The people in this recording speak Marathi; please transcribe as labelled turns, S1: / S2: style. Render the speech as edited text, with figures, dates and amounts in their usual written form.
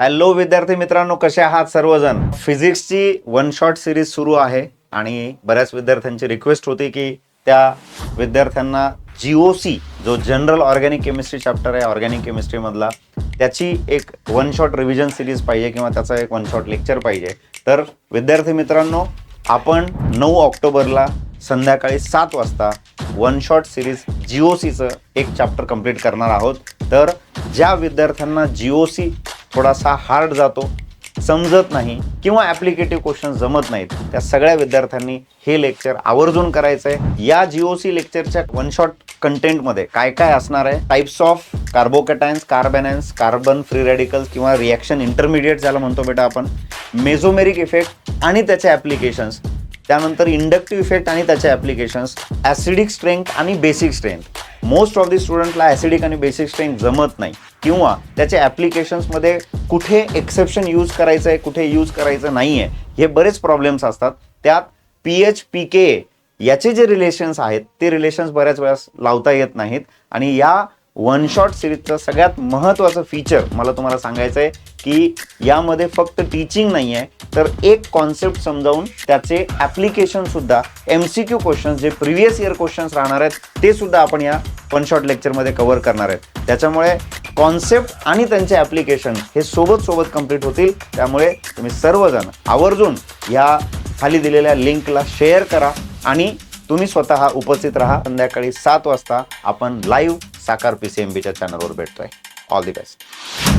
S1: हॅलो विद्यार्थी मित्रांनो, कसे आहात सर्वजण. फिजिक्सची वन शॉट सिरीज सुरू आहे आणि बऱ्याच विद्यार्थ्यांची रिक्वेस्ट होती की त्या विद्यार्थ्यांना जीओसी जो जनरल ऑर्गॅनिक केमिस्ट्री चॅप्टर आहे ऑर्गॅनिक केमिस्ट्री मधला, त्याची एक वन शॉट रिव्हिजन सिरीज पाहिजे किंवा त्याचा एक वन शॉट लेक्चर पाहिजे. तर विद्यार्थी मित्रांनो, आपण 9 ऑक्टोबरला संध्याकाळी 7 वाजता वन शॉट सिरीज जीओसीचं एक चॅप्टर कंप्लीट करणार आहोत. तर ज्या विद्यार्थ्यांना जीओसी थोडासा हार्ड जातो, समजत नाही किंवा ॲप्लिकेटिव्ह क्वेश्चन जमत नाहीत, त्या सगळ्या विद्यार्थ्यांनी हे लेक्चर आवर्जून करायचं आहे. या जीओसी लेक्चरच्या वन शॉट कंटेंटमध्ये काय काय असणार आहे? Types of carbocations, carbanions, carbon free radicals किंवा रिॲक्शन इंटरमिडिएट ज्याला म्हणतो बेटा आपण, मेझोमेरिक इफेक्ट आणि त्याचे ॲप्लिकेशन्स, त्यानंतर इंडक्टिव्ह इफेक्ट आणि त्याचे ॲप्लिकेशन्स, ॲसिडिक स्ट्रेंथ आणि basic strength. Most of the स्टुडंटला ॲसिडिक आणि बेसिक स्ट्रेंथ जमत नाही किंवा त्याच्या ॲप्लिकेशन्समध्ये कुठे एक्सेप्शन यूज करायचं आहे, कुठे यूज करायचं नाही आहे, हे बरेच प्रॉब्लेम्स असतात. त्यात पीएच पीके याचे जे रिलेशन्स आहेत ते रिलेशन्स बऱ्याच वेळेस लावता येत नाहीत. आणि या वन शॉट सिरीजचं सगळ्यात महत्त्वाचं फीचर मला तुम्हाला सांगायचं आहे की यामध्ये फक्त टीचिंग नाही आहे, तर एक कॉन्सेप्ट समजावून त्याचे ॲप्लिकेशनसुद्धा MCQ क्वेश्चन्स जे प्रिव्हियस इयर क्वेश्चन्स राहणार आहेत ते सुद्धा आपण या वन शॉट लेक्चरमध्ये कव्हर करणार आहेत. त्याच्यामुळे कॉन्सेप्ट आणि त्यांचे ॲप्लिकेशन हे सोबत कंप्लीट होतील. त्यामुळे तुम्ही सर्वजण आवर्जून या खाली दिलेल्या लिंकला शेअर करा आणि तुम्ही स्वतः उपस्थित राहा. संध्याकाळी 7 वाजता आपण लाईव्ह साकार PCMBच्या चॅनलवर भेटतोय. All the best.